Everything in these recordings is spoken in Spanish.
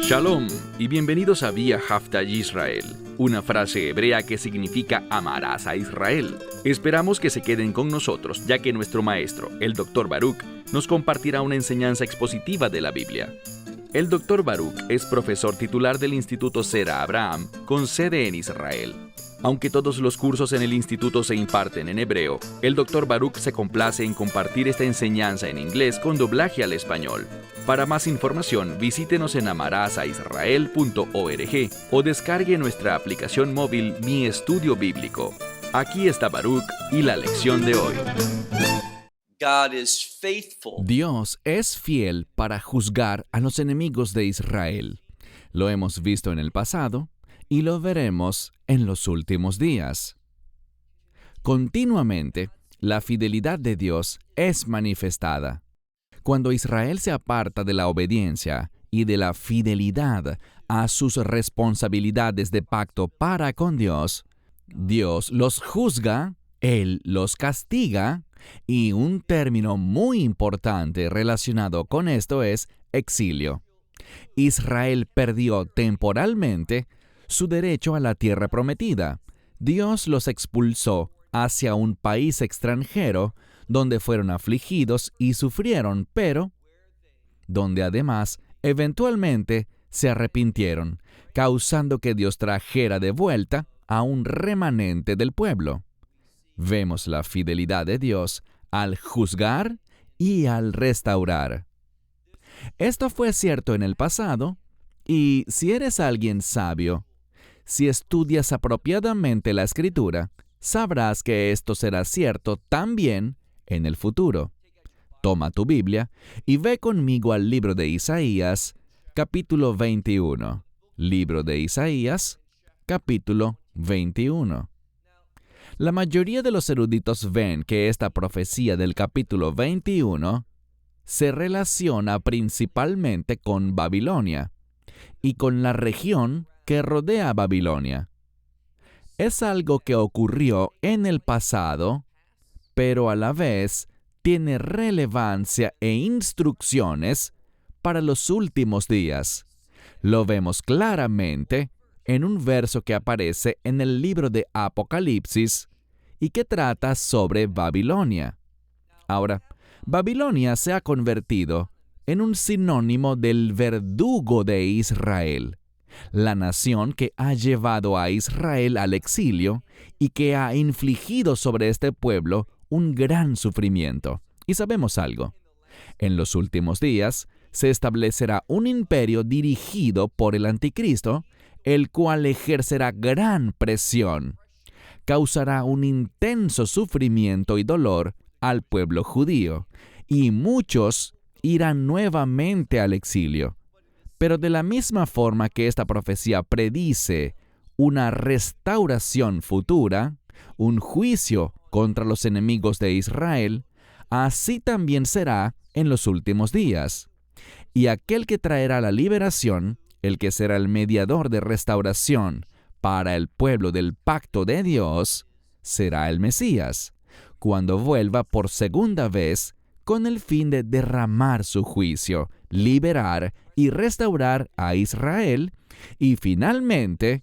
Shalom y bienvenidos a Vía Haftaj Israel, una frase hebrea que significa amarás a Israel. Esperamos que se queden con nosotros, ya que nuestro maestro, el Dr. Baruch, nos compartirá una enseñanza expositiva de la Biblia. El Dr. Baruch es profesor titular del Instituto Zera Abraham, con sede en Israel. Aunque todos los cursos en el instituto se imparten en hebreo, el Dr. Baruch se complace en compartir esta enseñanza en inglés con doblaje al español. Para más información, visítenos en amarasaisrael.org o descargue nuestra aplicación móvil Mi Estudio Bíblico. Aquí está Baruch y la lección de hoy. Dios es fiel para juzgar a los enemigos de Israel. Lo hemos visto en el pasado y lo veremos en los últimos días. Continuamente, la fidelidad de Dios es manifestada. Cuando Israel se aparta de la obediencia y de la fidelidad a sus responsabilidades de pacto para con Dios, Dios los juzga, Él los castiga, y un término muy importante relacionado con esto es exilio. Israel perdió temporalmente su derecho a la tierra prometida. Dios los expulsó hacia un país extranjero donde fueron afligidos y sufrieron, pero donde además eventualmente se arrepintieron, causando que Dios trajera de vuelta a un remanente del pueblo. Vemos la fidelidad de Dios al juzgar y al restaurar. Esto fue cierto en el pasado, y si eres alguien sabio, si estudias apropiadamente la Escritura, sabrás que esto será cierto también en el futuro. Toma tu Biblia y ve conmigo al libro de Isaías, capítulo 21. Libro de Isaías, capítulo 21. La mayoría de los eruditos ven que esta profecía del capítulo 21 se relaciona principalmente con Babilonia y con la región que rodea a Babilonia. Es algo que ocurrió en el pasado, pero a la vez tiene relevancia e instrucciones para los últimos días. Lo vemos claramente en un verso que aparece en el libro de Apocalipsis y que trata sobre Babilonia. Ahora, Babilonia se ha convertido en un sinónimo del verdugo de Israel, la nación que ha llevado a Israel al exilio y que ha infligido sobre este pueblo un gran sufrimiento. Y sabemos algo. En los últimos días se establecerá un imperio dirigido por el anticristo, el cual ejercerá gran presión. Causará un intenso sufrimiento y dolor al pueblo judío, y muchos irán nuevamente al exilio. Pero de la misma forma que esta profecía predice una restauración futura, un juicio contra los enemigos de Israel, así también será en los últimos días. Y aquel que traerá la liberación, el que será el mediador de restauración para el pueblo del pacto de Dios, será el Mesías, cuando vuelva por segunda vez con el fin de derramar su juicio, liberar y restaurar a Israel y finalmente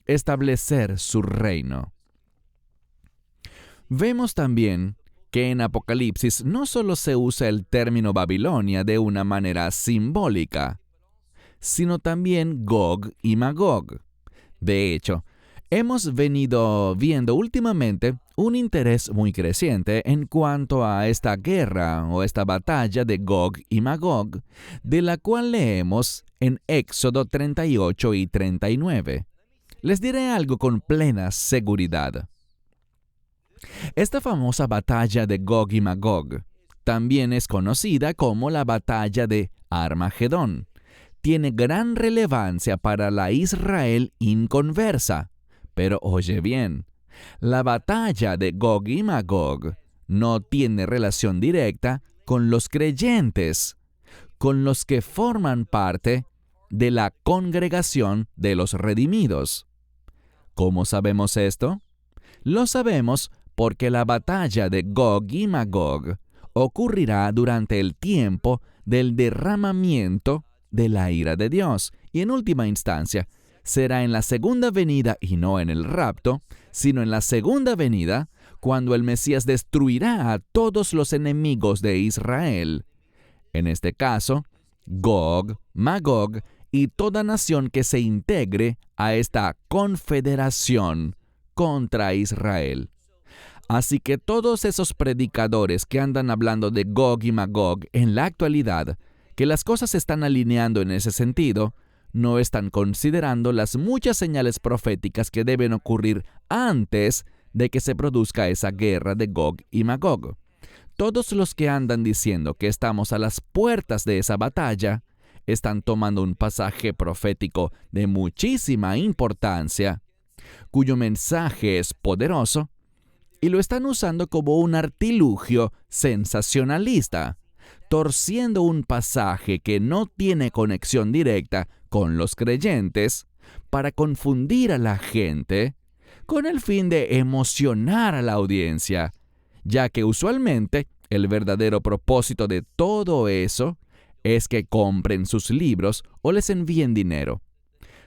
establecer su reino. Vemos también que en Apocalipsis no solo se usa el término Babilonia de una manera simbólica, sino también Gog y Magog. De hecho, hemos venido viendo últimamente un interés muy creciente en cuanto a esta guerra o esta batalla de Gog y Magog, de la cual leemos en Éxodo 38 y 39. Les diré algo con plena seguridad. Esta famosa batalla de Gog y Magog también es conocida como la batalla de Armagedón. Tiene gran relevancia para la Israel inconversa. Pero oye bien, la batalla de Gog y Magog no tiene relación directa con los creyentes, con los que forman parte de la congregación de los redimidos. ¿Cómo sabemos esto? Lo sabemos porque la batalla de Gog y Magog ocurrirá durante el tiempo del derramamiento de la ira de Dios. Y en última instancia, será en la segunda venida y no en el rapto, sino en la segunda venida, cuando el Mesías destruirá a todos los enemigos de Israel. En este caso, Gog, Magog y toda nación que se integre a esta confederación contra Israel. Así que todos esos predicadores que andan hablando de Gog y Magog en la actualidad, que las cosas se están alineando en ese sentido, no están considerando las muchas señales proféticas que deben ocurrir antes de que se produzca esa guerra de Gog y Magog. Todos los que andan diciendo que estamos a las puertas de esa batalla, están tomando un pasaje profético de muchísima importancia, cuyo mensaje es poderoso, y lo están usando como un artilugio sensacionalista, torciendo un pasaje que no tiene conexión directa con los creyentes para confundir a la gente con el fin de emocionar a la audiencia, ya que usualmente el verdadero propósito de todo eso es que compren sus libros o les envíen dinero.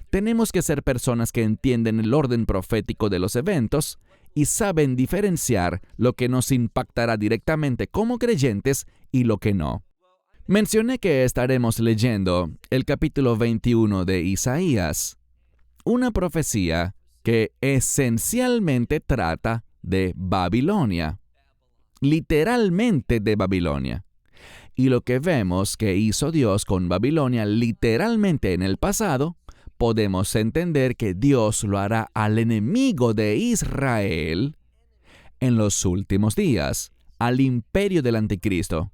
Tenemos que ser personas que entienden el orden profético de los eventos y saben diferenciar lo que nos impactará directamente como creyentes y lo que no. Mencioné que estaremos leyendo el capítulo 21 de Isaías, una profecía que esencialmente trata de Babilonia, literalmente de Babilonia. Y lo que vemos que hizo Dios con Babilonia literalmente en el pasado, podemos entender que Dios lo hará al enemigo de Israel en los últimos días, al imperio del anticristo,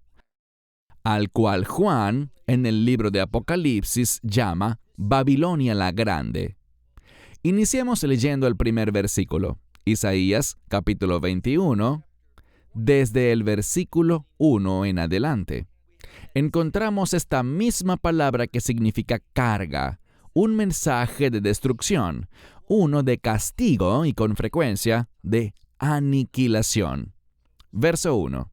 al cual Juan, en el libro de Apocalipsis, llama Babilonia la Grande. Iniciemos leyendo el primer versículo, Isaías capítulo 21, desde el versículo 1 en adelante. Encontramos esta misma palabra que significa carga, un mensaje de destrucción, uno de castigo y con frecuencia de aniquilación. Verso 1.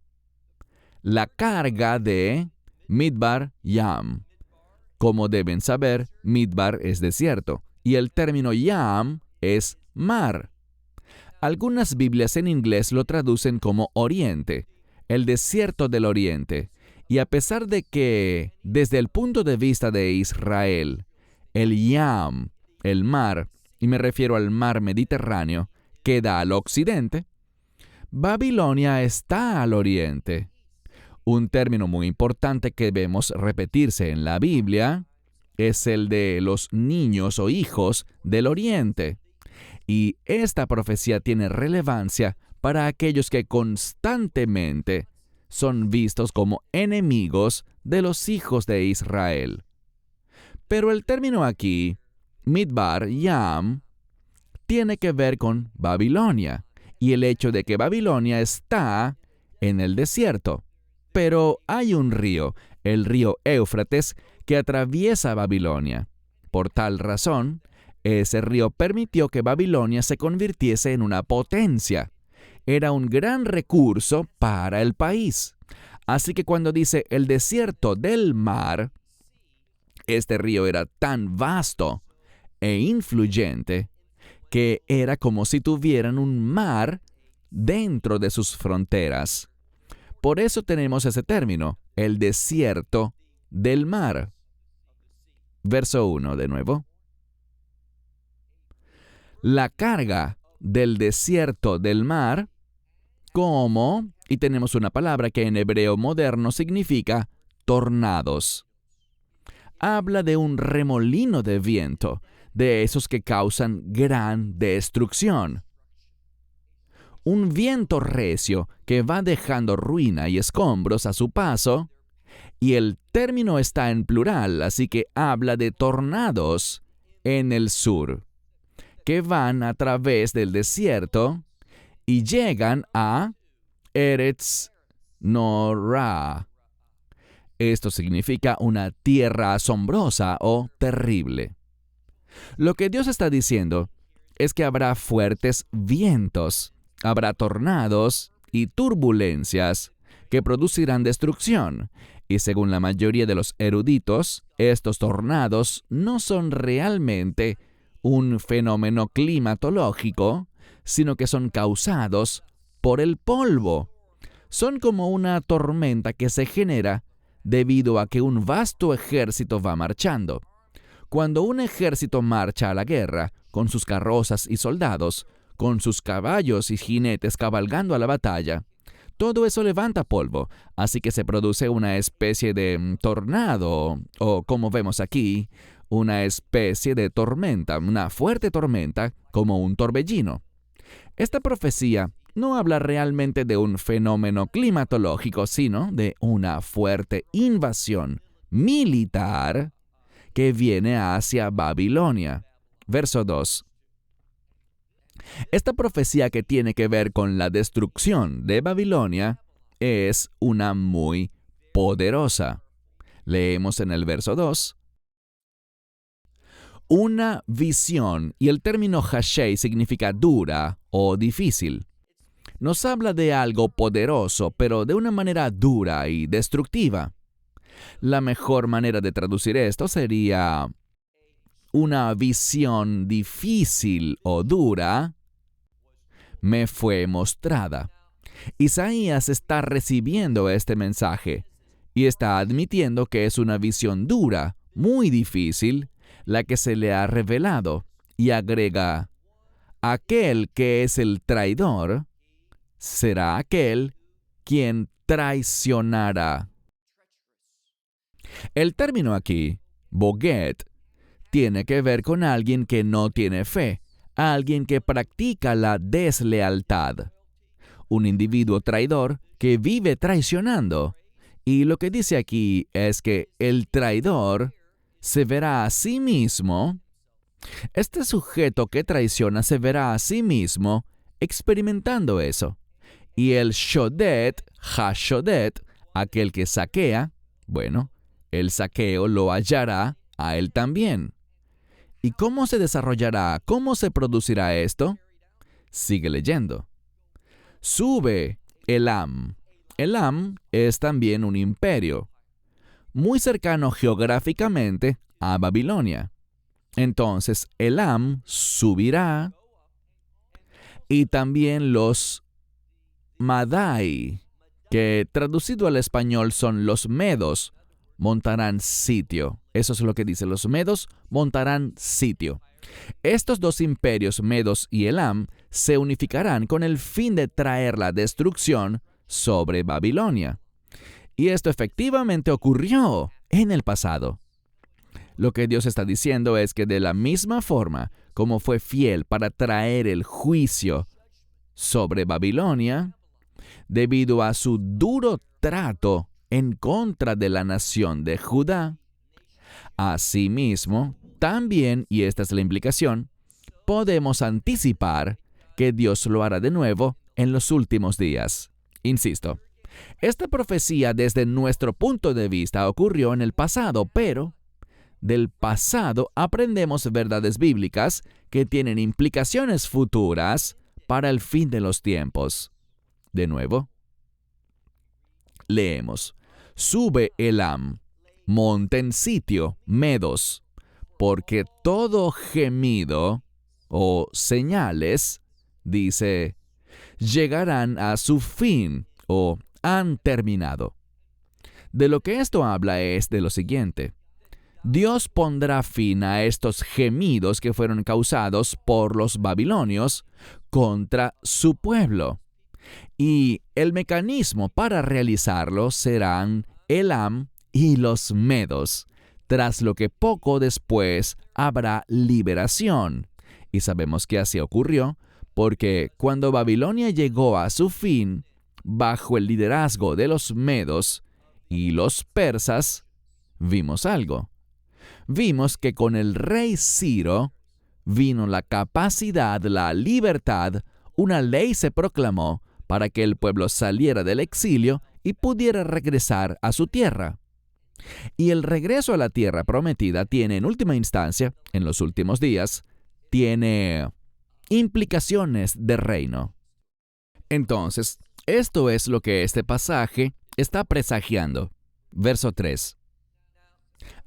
La carga de Midbar Yam. Como deben saber, Midbar es desierto y el término Yam es mar. Algunas Biblias en inglés lo traducen como Oriente, el desierto del Oriente. Y a pesar de que, desde el punto de vista de Israel, el Yam, el mar, y me refiero al mar Mediterráneo, queda al occidente, Babilonia está al oriente. Un término muy importante que vemos repetirse en la Biblia es el de los niños o hijos del oriente. Y esta profecía tiene relevancia para aquellos que constantemente son vistos como enemigos de los hijos de Israel. Pero el término aquí, Midbar Yam, tiene que ver con Babilonia y el hecho de que Babilonia está en el desierto. Pero hay un río, el río Éufrates, que atraviesa Babilonia. Por tal razón, ese río permitió que Babilonia se convirtiese en una potencia. Era un gran recurso para el país. Así que cuando dice el desierto del mar, este río era tan vasto e influyente que era como si tuvieran un mar dentro de sus fronteras. Por eso tenemos ese término, el desierto del mar. Verso 1 de nuevo. La carga del desierto del mar, y tenemos una palabra que en hebreo moderno significa tornados. Habla de un remolino de viento, de esos que causan gran destrucción. Un viento recio que va dejando ruina y escombros a su paso, y el término está en plural, así que habla de tornados en el sur, que van a través del desierto y llegan a Eretz Norah. Esto significa una tierra asombrosa o terrible. Lo que Dios está diciendo es que habrá fuertes vientos, habrá tornados y turbulencias que producirán destrucción. Y según la mayoría de los eruditos, estos tornados no son realmente un fenómeno climatológico, sino que son causados por el polvo. Son como una tormenta que se genera debido a que un vasto ejército va marchando. Cuando un ejército marcha a la guerra, con sus carrozas y soldados, con sus caballos y jinetes cabalgando a la batalla, todo eso levanta polvo, así que se produce una especie de tornado, o como vemos aquí, una especie de tormenta, una fuerte tormenta, como un torbellino. Esta profecía no habla realmente de un fenómeno climatológico, sino de una fuerte invasión militar que viene hacia Babilonia. Verso 2. Esta profecía que tiene que ver con la destrucción de Babilonia es una muy poderosa. Leemos en el verso 2. Una visión, y el término hashei significa dura o difícil. Nos habla de algo poderoso, pero de una manera dura y destructiva. La mejor manera de traducir esto sería una visión difícil o dura me fue mostrada. Isaías está recibiendo este mensaje y está admitiendo que es una visión dura, muy difícil, la que se le ha revelado, y agrega, aquel que es el traidor será aquel quien traicionará. El término aquí, boget, tiene que ver con alguien que no tiene fe, alguien que practica la deslealtad, un individuo traidor que vive traicionando. Y lo que dice aquí es que el traidor se verá a sí mismo, este sujeto que traiciona se verá a sí mismo experimentando eso. Y el shodet, hashodet, aquel que saquea, bueno, el saqueo lo hallará a él también. ¿Y cómo se desarrollará? ¿Cómo se producirá esto? Sigue leyendo. Sube Elam. Elam es también un imperio, muy cercano geográficamente a Babilonia. Entonces Elam subirá y también los Madai, que traducido al español son los medos, montarán sitio. Eso es lo que dice, los medos montarán sitio. Estos dos imperios, Medos y Elam, se unificarán con el fin de traer la destrucción sobre Babilonia. Y esto efectivamente ocurrió en el pasado. Lo que Dios está diciendo es que de la misma forma como fue fiel para traer el juicio sobre Babilonia, debido a su duro trato en contra de la nación de Judá, asimismo, también, y esta es la implicación, podemos anticipar que Dios lo hará de nuevo en los últimos días. Insisto, esta profecía desde nuestro punto de vista ocurrió en el pasado, pero del pasado aprendemos verdades bíblicas que tienen implicaciones futuras para el fin de los tiempos. De nuevo, leemos, sube Elam, monten sitio, Medos, porque todo gemido o señales, dice, llegarán a su fin o han terminado. De lo que esto habla es de lo siguiente. Dios pondrá fin a estos gemidos que fueron causados por los babilonios contra su pueblo. Y el mecanismo para realizarlo serán Elam y los medos, tras lo que poco después habrá liberación. Y sabemos que así ocurrió, porque cuando Babilonia llegó a su fin, bajo el liderazgo de los medos y los persas, vimos algo. Vimos que con el rey Ciro vino la capacidad, la libertad, una ley se proclamó para que el pueblo saliera del exilio y pudiera regresar a su tierra. Y el regreso a la tierra prometida tiene, en última instancia, en los últimos días, tiene implicaciones de reino. Entonces, Esto es lo que este pasaje está presagiando. Verso 3.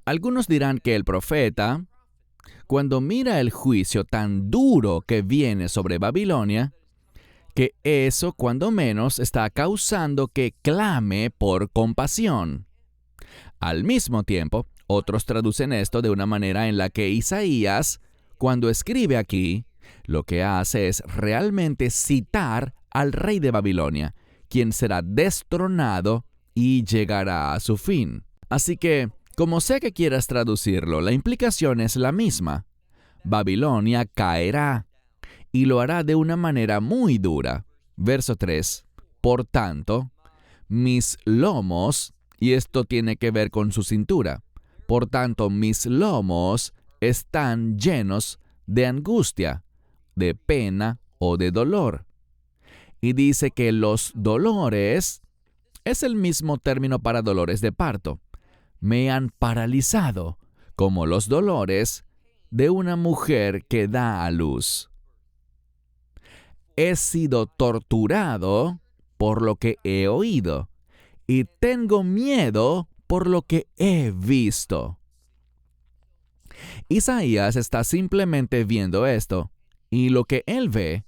Algunos dirán que el profeta, cuando mira el juicio tan duro que viene sobre Babilonia, que eso, cuando menos, está causando que clame por compasión. Al mismo tiempo, otros traducen esto de una manera en la que Isaías, cuando escribe aquí, lo que hace es realmente citar al rey de Babilonia, quien será destronado y llegará a su fin. Así que, como sé que quieras traducirlo, la implicación es la misma. Babilonia caerá, y lo hará de una manera muy dura. Verso 3. Por tanto, mis lomos, y esto tiene que ver con su cintura, por tanto, mis lomos están llenos de angustia, de pena o de dolor. Y dice que los dolores es el mismo término para dolores de parto. Me han paralizado, como los dolores de una mujer que da a luz. He sido torturado por lo que he oído, y tengo miedo por lo que he visto. Isaías está simplemente viendo esto, y lo que él ve,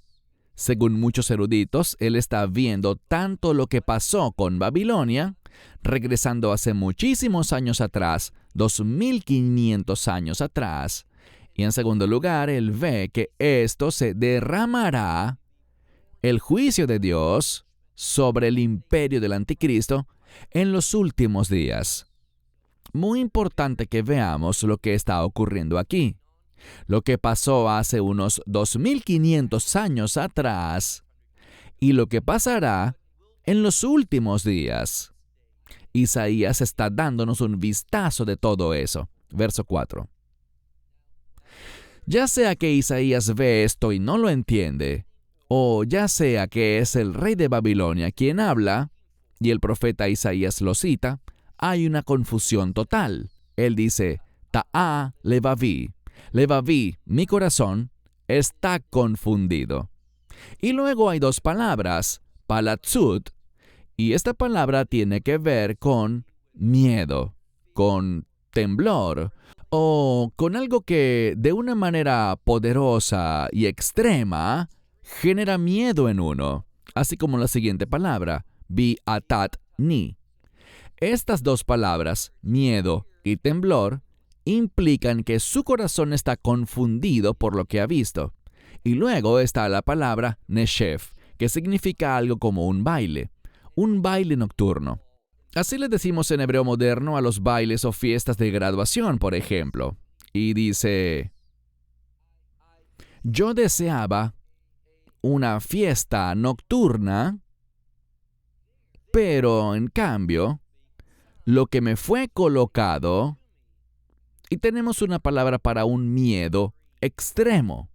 según muchos eruditos, él está viendo tanto lo que pasó con Babilonia, regresando hace muchísimos años atrás, 2500 años atrás, y en segundo lugar, él ve que esto se derramará, el juicio de Dios sobre el imperio del anticristo en los últimos días. Muy importante que veamos lo que está ocurriendo aquí. Lo que pasó hace unos 2500 años atrás y lo que pasará en los últimos días. Isaías está dándonos un vistazo de todo eso. Verso 4. Ya sea que Isaías ve esto y no lo entiende, o ya sea que es el rey de Babilonia quien habla, y el profeta Isaías lo cita, hay una confusión total. Él dice, Ta'a levavi. Levavi, mi corazón, está confundido. Y luego hay dos palabras, palatzut, y esta palabra tiene que ver con miedo, con temblor, o con algo que de una manera poderosa y extrema genera miedo en uno, así como la siguiente palabra, bi-atat ni. Estas dos palabras, miedo y temblor, implican que su corazón está confundido por lo que ha visto. Y luego está la palabra neshef, que significa algo como un baile nocturno. Así le decimos en hebreo moderno a los bailes o fiestas de graduación, por ejemplo. Y dice, yo deseaba una fiesta nocturna, pero en cambio, lo que me fue colocado, y tenemos una palabra para un miedo extremo.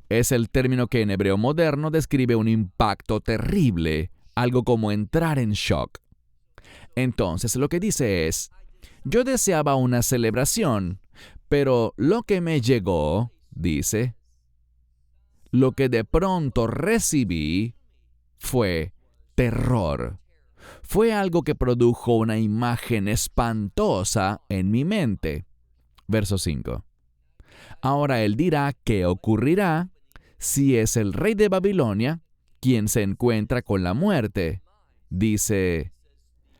Es el término que en hebreo moderno describe un impacto terrible, algo como entrar en shock. Entonces lo que dice es, yo deseaba una celebración, pero lo que me llegó, dice, lo que de pronto recibí fue terror. Fue algo que produjo una imagen espantosa en mi mente. Verso 5. Ahora él dirá qué ocurrirá si es el rey de Babilonia quien se encuentra con la muerte. Dice,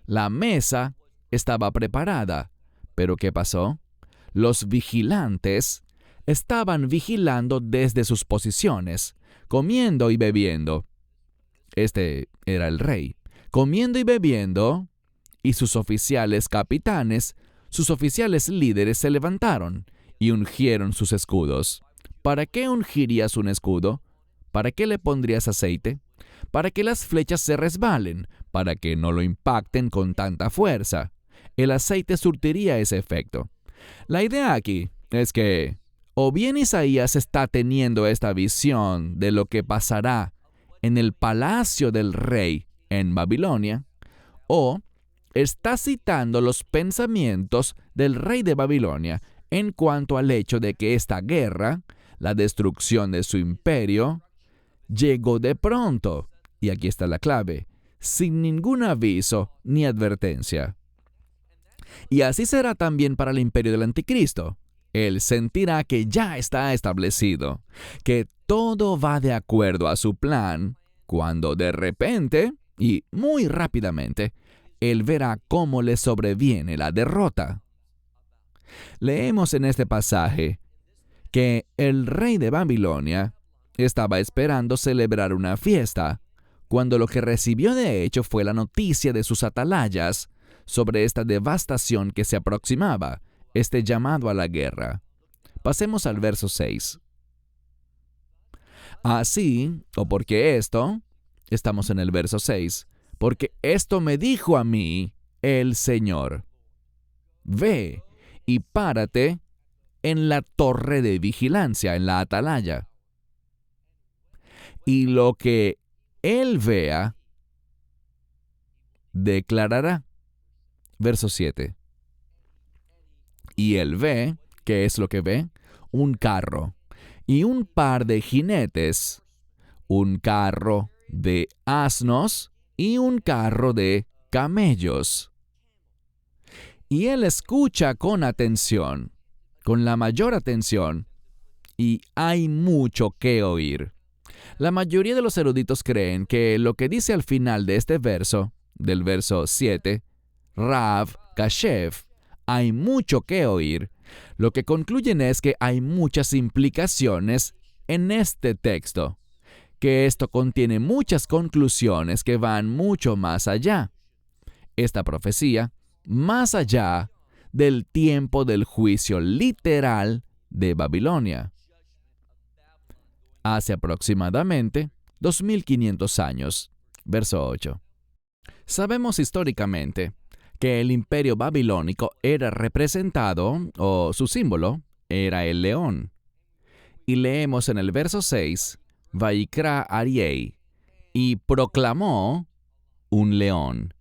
la mesa estaba preparada, pero ¿qué pasó? Los vigilantes estaban vigilando desde sus posiciones, comiendo y bebiendo. Este era el rey, comiendo y bebiendo, y sus oficiales capitanes, sus oficiales líderes se levantaron y ungieron sus escudos. ¿Para qué ungirías un escudo? ¿Para qué le pondrías aceite? Para que las flechas se resbalen, para que no lo impacten con tanta fuerza. El aceite surtiría ese efecto. La idea aquí es que o bien Isaías está teniendo esta visión de lo que pasará en el palacio del rey en Babilonia, o está citando los pensamientos del rey de Babilonia en cuanto al hecho de que esta guerra, la destrucción de su imperio, llegó de pronto. Y aquí está la clave. sin ningún aviso ni advertencia. Y así será también para el imperio del anticristo. Él sentirá que ya está establecido, que todo va de acuerdo a su plan, cuando de repente, y muy rápidamente, él verá cómo le sobreviene la derrota. Leemos en este pasaje que el rey de Babilonia estaba esperando celebrar una fiesta, cuando lo que recibió de hecho fue la noticia de sus atalayas sobre esta devastación que se aproximaba, este llamado a la guerra. Pasemos al verso 6. Así, o porque esto, estamos en el verso 6, porque esto me dijo a mí el Señor: ve y párate en la torre de vigilancia, en la atalaya. Y lo que él vea, declarará. Verso 7. Y él ve, ¿qué es lo que ve? Un carro y un par de jinetes, un carro de asnos y un carro de camellos. Y él escucha con atención, con la mayor atención, y hay mucho que oír. La mayoría de los eruditos creen que lo que dice al final de este verso, del verso 7, Rav Kashef, hay mucho que oír, lo que concluyen es que hay muchas implicaciones en este texto, que esto contiene muchas conclusiones que van mucho más allá. Esta profecía, más allá del tiempo del juicio literal de Babilonia. Hace aproximadamente 2500 años. Verso 8. Sabemos históricamente que el imperio babilónico era representado, o su símbolo, era el león. Y leemos en el verso 6, Vaikra Ariei, y proclamó un león.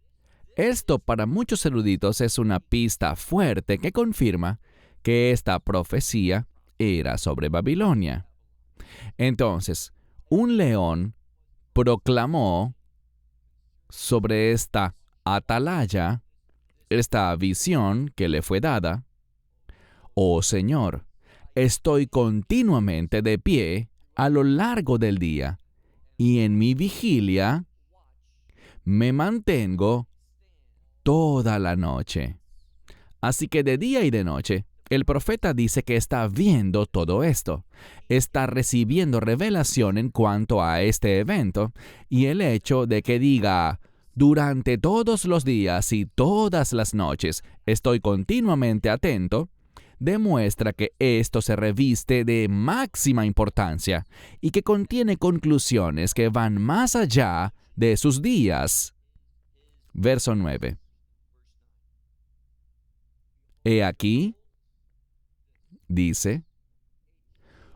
Esto para muchos eruditos es una pista fuerte que confirma que esta profecía era sobre Babilonia. Entonces, un león proclamó sobre esta atalaya, esta visión que le fue dada: oh Señor, estoy continuamente de pie a lo largo del día, y en mi vigilia me mantengo toda la noche. Así que de día y de noche, el profeta dice que está viendo todo esto, está recibiendo revelación en cuanto a este evento, y el hecho de que diga: durante todos los días y todas las noches estoy continuamente atento, demuestra que esto se reviste de máxima importancia y que contiene conclusiones que van más allá de sus días. Verso 9. He aquí, dice,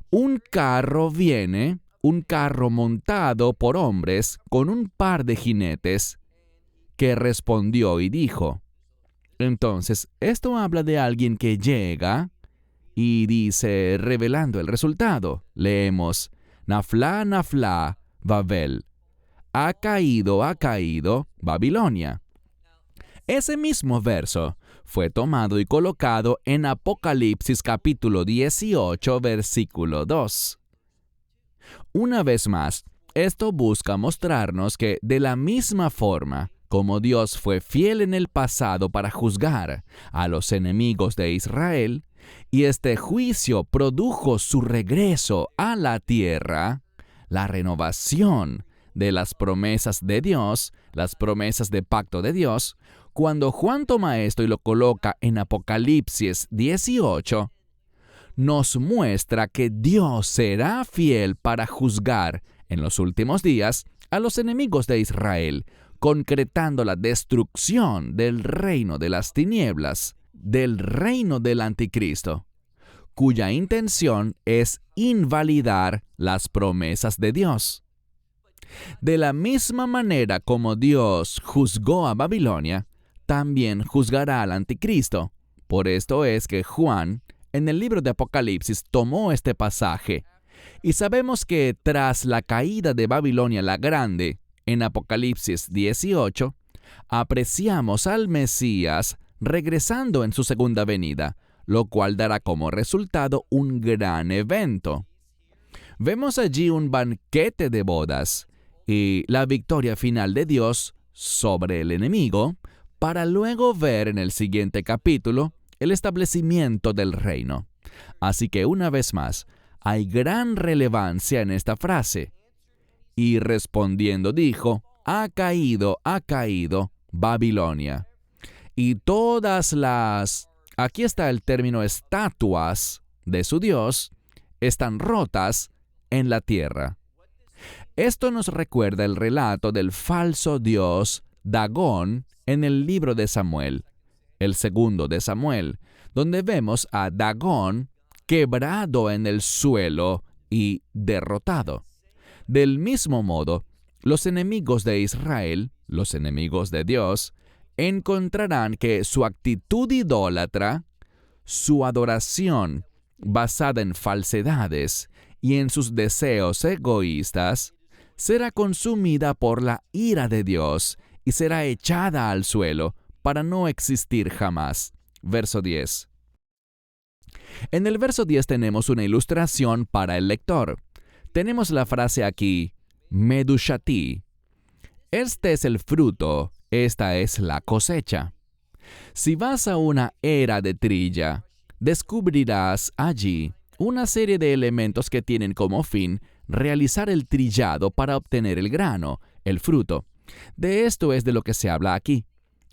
un carro viene, un carro montado por hombres con un par de jinetes, que respondió y dijo. Entonces, esto habla de alguien que llega y dice, revelando el resultado. Leemos, Nafla, Nafla, Babel. Ha caído Babilonia. Ese mismo verso fue tomado y colocado en Apocalipsis capítulo 18, versículo 2. Una vez más, esto busca mostrarnos que de la misma forma como Dios fue fiel en el pasado para juzgar a los enemigos de Israel, y este juicio produjo su regreso a la tierra, la renovación de las promesas de Dios, las promesas de pacto de Dios, cuando Juan toma esto y lo coloca en Apocalipsis 18, nos muestra que Dios será fiel para juzgar en los últimos días a los enemigos de Israel, concretando la destrucción del reino de las tinieblas, del reino del anticristo, cuya intención es invalidar las promesas de Dios. De la misma manera como Dios juzgó a Babilonia, también juzgará al anticristo. Por esto es que Juan, en el libro de Apocalipsis, tomó este pasaje. Y sabemos que tras la caída de Babilonia la Grande, en Apocalipsis 18, apreciamos al Mesías regresando en su segunda venida, lo cual dará como resultado un gran evento. Vemos allí un banquete de bodas y la victoria final de Dios sobre el enemigo, para luego ver en el siguiente capítulo el establecimiento del reino. Así que una vez más, hay gran relevancia en esta frase. Y respondiendo dijo, ha caído Babilonia. Y todas las, aquí está el término estatuas de su Dios, están rotas en la tierra. Esto nos recuerda el relato del falso dios Dagón en el libro de Samuel, el segundo de Samuel, donde vemos a Dagón quebrado en el suelo y derrotado. Del mismo modo, los enemigos de Israel, los enemigos de Dios, encontrarán que su actitud idólatra, su adoración basada en falsedades y en sus deseos egoístas, será consumida por la ira de Dios y será echada al suelo para no existir jamás. Verso 10. En el verso 10 tenemos una ilustración para el lector. Tenemos la frase aquí, Medushati. Este es el fruto, esta es la cosecha. Si vas a una era de trilla, descubrirás allí una serie de elementos que tienen como fin realizar el trillado para obtener el grano, el fruto. De esto es de lo que se habla aquí.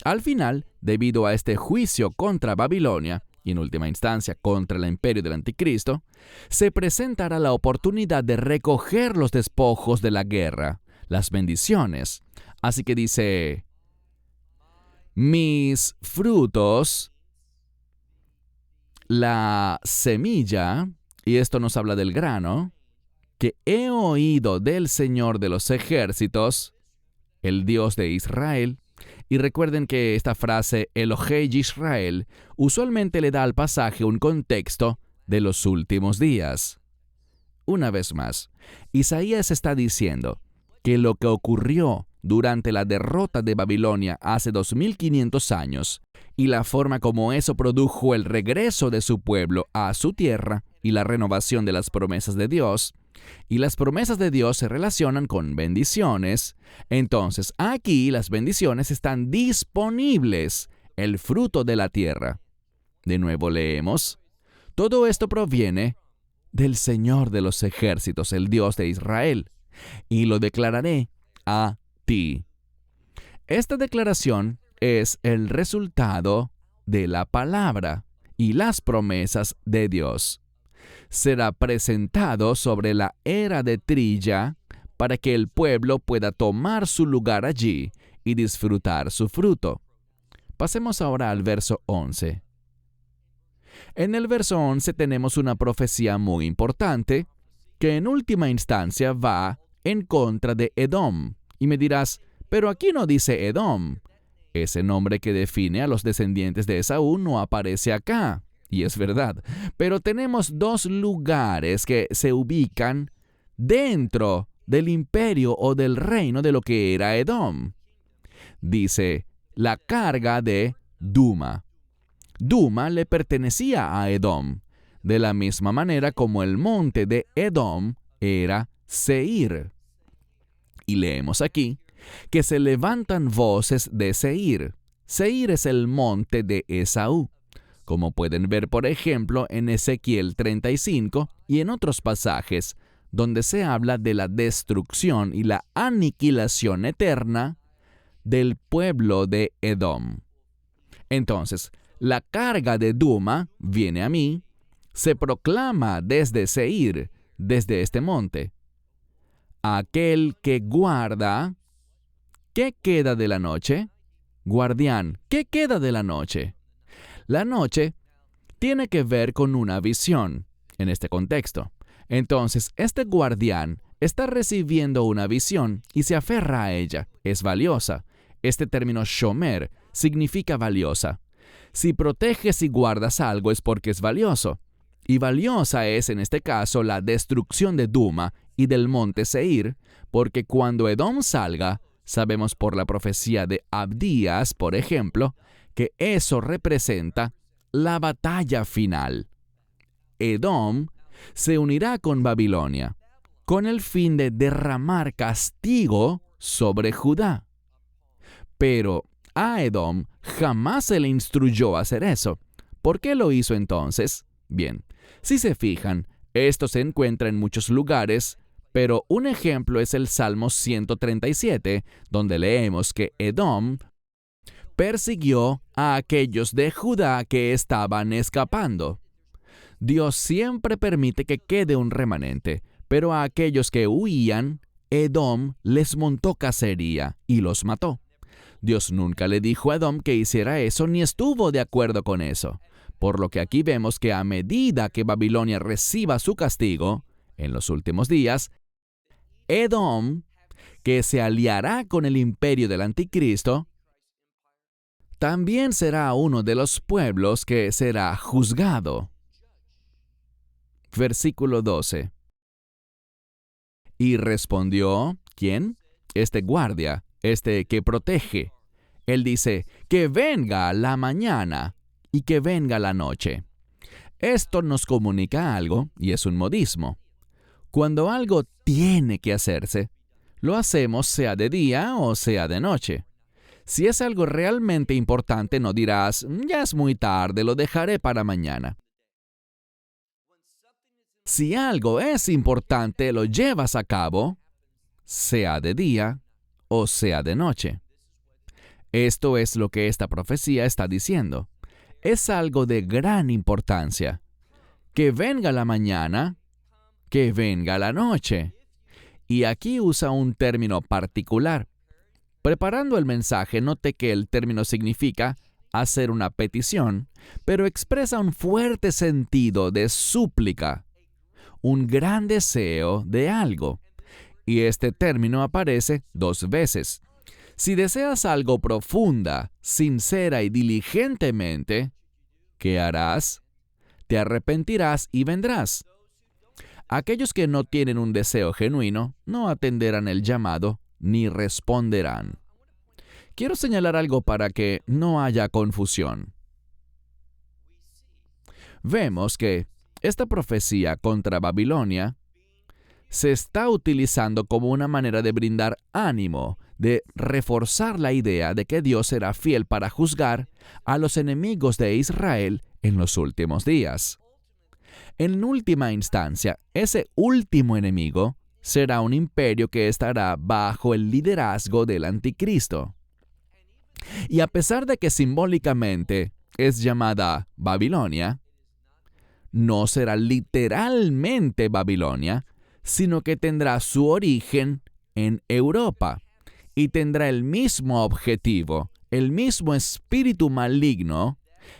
Al final, debido a este juicio contra Babilonia, y en última instancia contra el imperio del anticristo, se presentará la oportunidad de recoger los despojos de la guerra, las bendiciones. Así que dice, mis frutos, la semilla, y esto nos habla del grano, que he oído del Señor de los ejércitos, el Dios de Israel. Y recuerden que esta frase, Elohei Yisrael, usualmente le da al pasaje un contexto de los últimos días. Una vez más, Isaías está diciendo que lo que ocurrió durante la derrota de Babilonia hace 2500 años y la forma como eso produjo el regreso de su pueblo a su tierra y la renovación de las promesas de Dios, y las promesas de Dios se relacionan con bendiciones, entonces aquí las bendiciones están disponibles, el fruto de la tierra. De nuevo leemos, todo esto proviene del Señor de los ejércitos, el Dios de Israel, y lo declararé a ti. Esta declaración es el resultado de la palabra y las promesas de Dios. Será presentado sobre la era de trilla para que el pueblo pueda tomar su lugar allí y disfrutar su fruto. Pasemos ahora al verso 11. En el verso 11 tenemos una profecía muy importante que en última instancia va en contra de Edom. Y me dirás, pero aquí no dice Edom. Ese nombre que define a los descendientes de Esaú no aparece acá. Y es verdad, pero tenemos dos lugares que se ubican dentro del imperio o del reino de lo que era Edom. Dice, la carga de Duma. Duma le pertenecía a Edom, de la misma manera como el monte de Edom era Seir. Y leemos aquí que se levantan voces de Seir. Seir es el monte de Esaú, como pueden ver, por ejemplo, en Ezequiel 35 y en otros pasajes, donde se habla de la destrucción y la aniquilación eterna del pueblo de Edom. Entonces, la carga de Duma viene a mí, se proclama desde Seir, desde este monte. Aquel que guarda, ¿qué queda de la noche? Guardián, ¿qué queda de la noche? La noche tiene que ver con una visión, en este contexto. Entonces, este guardián está recibiendo una visión y se aferra a ella. Es valiosa. Este término shomer significa valiosa. Si proteges y guardas algo es porque es valioso. Y valiosa es, en este caso, la destrucción de Duma y del monte Seir, porque cuando Edom salga, sabemos por la profecía de Abdías, por ejemplo, que eso representa la batalla final. Edom se unirá con Babilonia, con el fin de derramar castigo sobre Judá. Pero a Edom jamás se le instruyó a hacer eso. ¿Por qué lo hizo entonces? Bien, si se fijan, esto se encuentra en muchos lugares, pero un ejemplo es el Salmo 137, donde leemos que Edom persiguió a aquellos de Judá que estaban escapando. Dios siempre permite que quede un remanente, pero a aquellos que huían, Edom les montó cacería y los mató. Dios nunca le dijo a Edom que hiciera eso ni estuvo de acuerdo con eso. Por lo que aquí vemos que a medida que Babilonia reciba su castigo, en los últimos días, Edom, que se aliará con el imperio del anticristo, también será uno de los pueblos que será juzgado. Versículo 12. Y respondió, ¿quién? Este guardia, este que protege. Él dice, que venga la mañana y que venga la noche. Esto nos comunica algo y es un modismo. Cuando algo tiene que hacerse, lo hacemos sea de día o sea de noche. Si es algo realmente importante, no dirás, ya es muy tarde, lo dejaré para mañana. Si algo es importante, lo llevas a cabo, sea de día o sea de noche. Esto es lo que esta profecía está diciendo. Es algo de gran importancia. Que venga la mañana, que venga la noche. Y aquí usa un término particular. Preparando el mensaje, note que el término significa hacer una petición, pero expresa un fuerte sentido de súplica, un gran deseo de algo. Y este término aparece 2 veces. Si deseas algo profunda, sincera y diligentemente, ¿qué harás? Te arrepentirás y vendrás. Aquellos que no tienen un deseo genuino no atenderán el llamado ni responderán. Quiero señalar algo para que no haya confusión. Vemos que esta profecía contra Babilonia se está utilizando como una manera de brindar ánimo, de reforzar la idea de que Dios será fiel para juzgar a los enemigos de Israel en los últimos días. En última instancia, ese último enemigo será un imperio que estará bajo el liderazgo del anticristo. Y a pesar de que simbólicamente es llamada Babilonia, no será literalmente Babilonia, sino que tendrá su origen en Europa y tendrá el mismo objetivo, el mismo espíritu maligno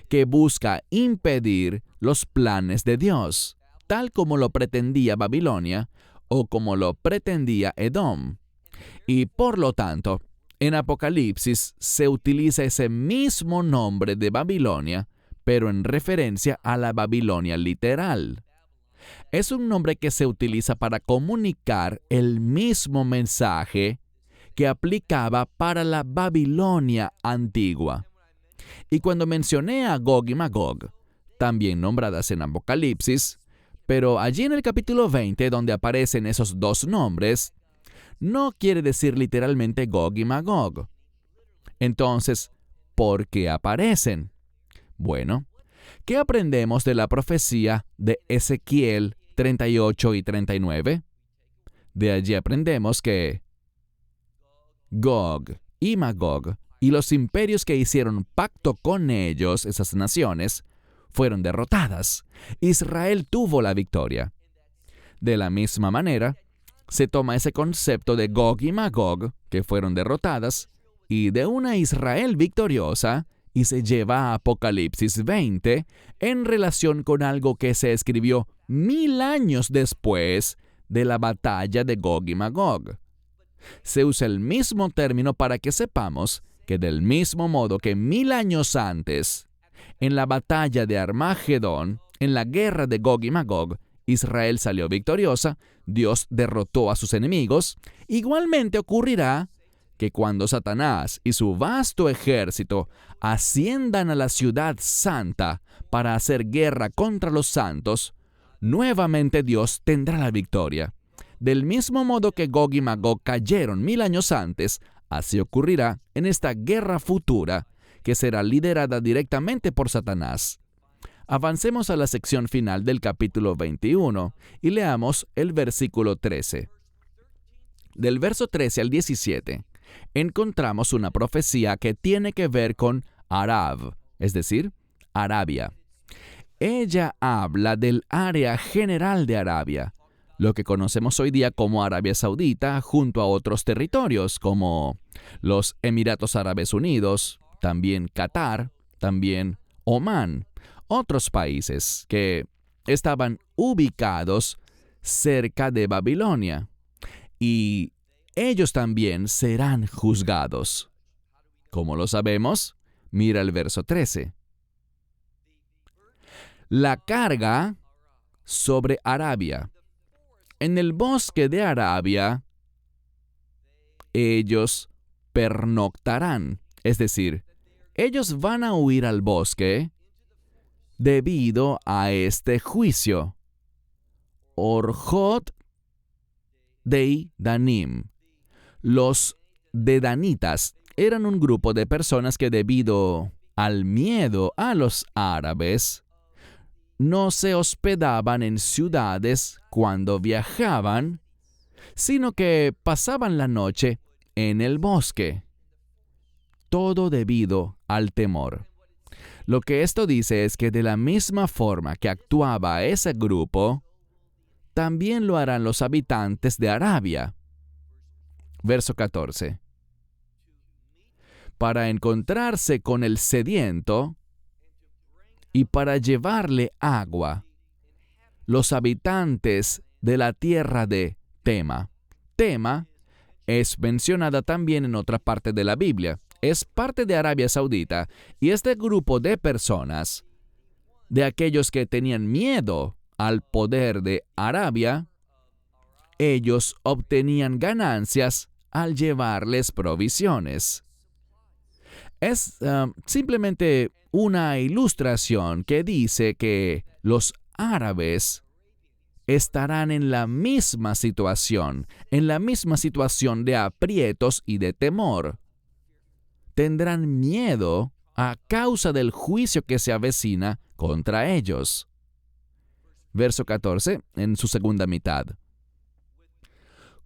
que busca impedir los planes de Dios, tal como lo pretendía Babilonia o como lo pretendía Edom. Y por lo tanto, en Apocalipsis se utiliza ese mismo nombre de Babilonia, pero en referencia a la Babilonia literal. Es un nombre que se utiliza para comunicar el mismo mensaje que aplicaba para la Babilonia antigua. Y cuando mencioné a Gog y Magog, también nombradas en Apocalipsis, pero allí en el capítulo 20, donde aparecen esos 2 nombres, no quiere decir literalmente Gog y Magog. Entonces, ¿por qué aparecen? Bueno, ¿qué aprendemos de la profecía de Ezequiel 38 y 39? De allí aprendemos que Gog y Magog y los imperios que hicieron pacto con ellos, esas naciones, fueron derrotadas. Israel tuvo la victoria. De la misma manera, se toma ese concepto de Gog y Magog, que fueron derrotadas, y de una Israel victoriosa, y se lleva a Apocalipsis 20 en relación con algo que se escribió 1000 años después de la batalla de Gog y Magog. Se usa el mismo término para que sepamos que del mismo modo que 1000 años antes, en la batalla de Armagedón, en la guerra de Gog y Magog, Israel salió victoriosa, Dios derrotó a sus enemigos. Igualmente ocurrirá que cuando Satanás y su vasto ejército asciendan a la ciudad santa para hacer guerra contra los santos, nuevamente Dios tendrá la victoria. Del mismo modo que Gog y Magog cayeron 1000 años antes, así ocurrirá en esta guerra futura que será liderada directamente por Satanás. Avancemos a la sección final del capítulo 21 y leamos el versículo 13. Del verso 13 al 17, encontramos una profecía que tiene que ver con Arab, es decir, Arabia. Ella habla del área general de Arabia, lo que conocemos hoy día como Arabia Saudita, junto a otros territorios como los Emiratos Árabes Unidos, también Qatar, también Omán, otros países que estaban ubicados cerca de Babilonia. Y ellos también serán juzgados. ¿Cómo lo sabemos? Mira el verso 13. La carga sobre Arabia. En el bosque de Arabia, ellos pernoctarán. Es decir, ellos van a huir al bosque debido a este juicio. Orjot Dei Danim. Los dedanitas eran un grupo de personas que debido al miedo a los árabes, no se hospedaban en ciudades cuando viajaban, sino que pasaban la noche en el bosque. Todo debido al temor. Lo que esto dice es que de la misma forma que actuaba ese grupo, también lo harán los habitantes de Arabia. Verso 14. Para encontrarse con el sediento y para llevarle agua, los habitantes de la tierra de Tema. Tema es mencionada también en otra parte de la Biblia. Es parte de Arabia Saudita y este grupo de personas, de aquellos que tenían miedo al poder de Arabia, ellos obtenían ganancias al llevarles provisiones. Es simplemente una ilustración que dice que los árabes estarán en la misma situación de aprietos y de temor. Tendrán miedo a causa del juicio que se avecina contra ellos. Verso 14, en su segunda mitad.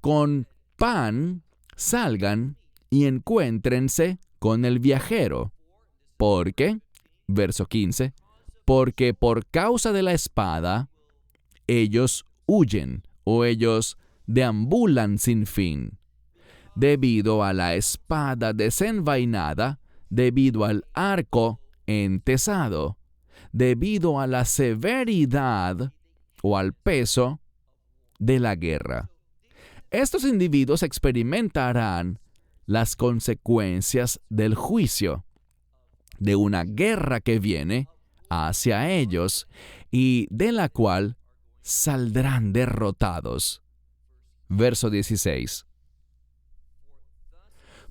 Con pan salgan y encuéntrense con el viajero. Porque, verso 15, porque por causa de la espada, ellos huyen o ellos deambulan sin fin. Debido a la espada desenvainada, debido al arco entesado, debido a la severidad o al peso de la guerra. Estos individuos experimentarán las consecuencias del juicio, de una guerra que viene hacia ellos y de la cual saldrán derrotados. Verso 16.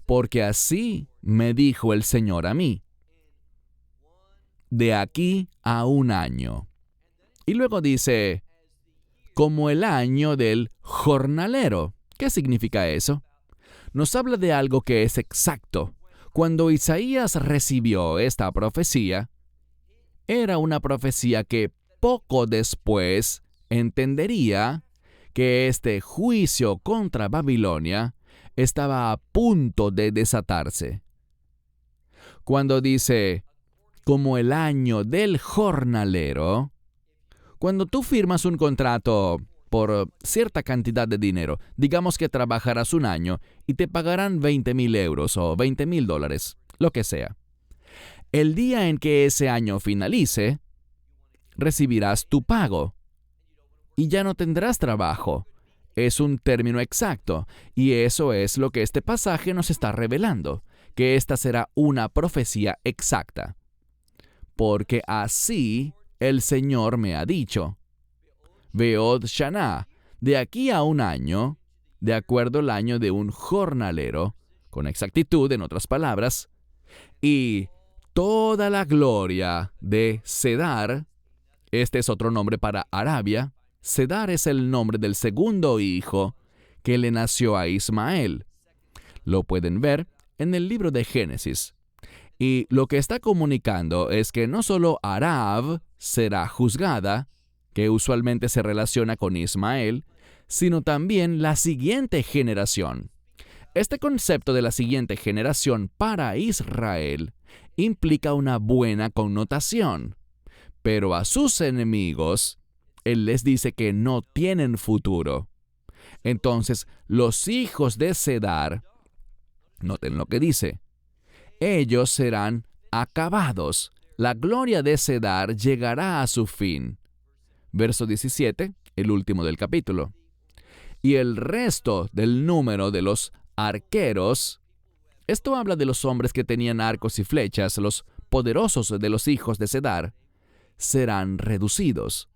Porque así me dijo el Señor a mí, de aquí a 1 año. Y luego dice, como el año del jornalero. ¿Qué significa eso? Nos habla de algo que es exacto. Cuando Isaías recibió esta profecía, era una profecía que poco después entendería que este juicio contra Babilonia estaba a punto de desatarse. Cuando dice, como el año del jornalero, cuando tú firmas un contrato por cierta cantidad de dinero, digamos que trabajarás 1 año y te pagarán 20,000 euros o $20,000, lo que sea. El día en que ese año finalice, recibirás tu pago y ya no tendrás trabajo. Es un término exacto, y eso es lo que este pasaje nos está revelando, que esta será una profecía exacta. Porque así el Señor me ha dicho. Veod Shana, de aquí a un año, de acuerdo al año de un jornalero, con exactitud, en otras palabras, y toda la gloria de Cedar, este es otro nombre para Arabia. Cedar es el nombre del segundo hijo que le nació a Ismael. Lo pueden ver en el libro de Génesis. Y lo que está comunicando es que no solo Arab será juzgada, que usualmente se relaciona con Ismael, sino también la siguiente generación. Este concepto de la siguiente generación para Israel implica una buena connotación, pero a sus enemigos, Él les dice que no tienen futuro. Entonces, los hijos de Cedar, noten lo que dice, ellos serán acabados. La gloria de Cedar llegará a su fin. Verso 17, el último del capítulo. Y el resto del número de los arqueros, esto habla de los hombres que tenían arcos y flechas, los poderosos de los hijos de Cedar, serán reducidos.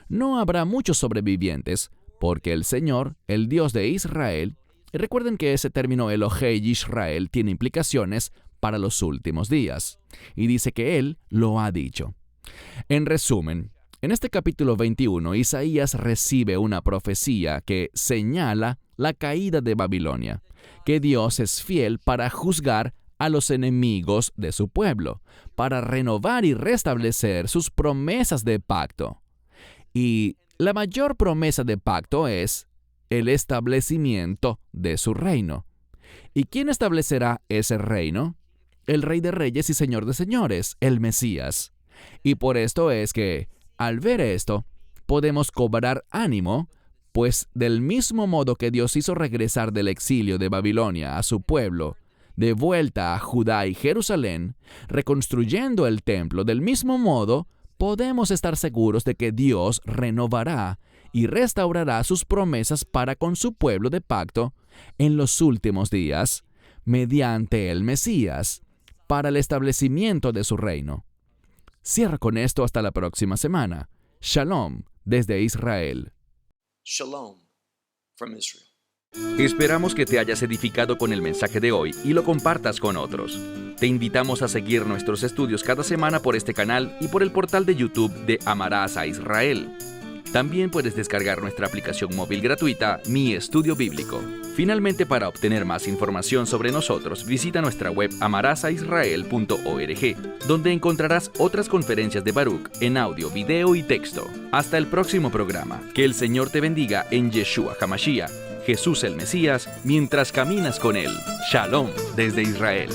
No habrá muchos sobrevivientes, porque el Señor, el Dios de Israel, y recuerden que ese término Elohei Israel tiene implicaciones para los últimos días, y dice que Él lo ha dicho. En resumen, en este capítulo 21, Isaías recibe una profecía que señala la caída de Babilonia, que Dios es fiel para juzgar a los enemigos de su pueblo, para renovar y restablecer sus promesas de pacto. Y la mayor promesa de pacto es el establecimiento de su reino. ¿Y quién establecerá ese reino? El Rey de Reyes y Señor de Señores, el Mesías. Y por esto es que, al ver esto, podemos cobrar ánimo, pues del mismo modo que Dios hizo regresar del exilio de Babilonia a su pueblo, de vuelta a Judá y Jerusalén, reconstruyendo el templo, del mismo modo, podemos estar seguros de que Dios renovará y restaurará sus promesas para con su pueblo de pacto en los últimos días, mediante el Mesías, para el establecimiento de su reino. Cierra con esto hasta la próxima semana. Shalom desde Israel. Shalom from Israel. Esperamos que te hayas edificado con el mensaje de hoy y lo compartas con otros. Te invitamos a seguir nuestros estudios cada semana por este canal y por el portal de YouTube de Amarás a Israel. También puedes descargar nuestra aplicación móvil gratuita, Mi Estudio Bíblico. Finalmente, para obtener más información sobre nosotros, visita nuestra web amarasaisrael.org, donde encontrarás otras conferencias de Baruch en audio, video y texto. Hasta el próximo programa. Que el Señor te bendiga en Yeshua HaMashiach, Jesús el Mesías, mientras caminas con Él. Shalom desde Israel.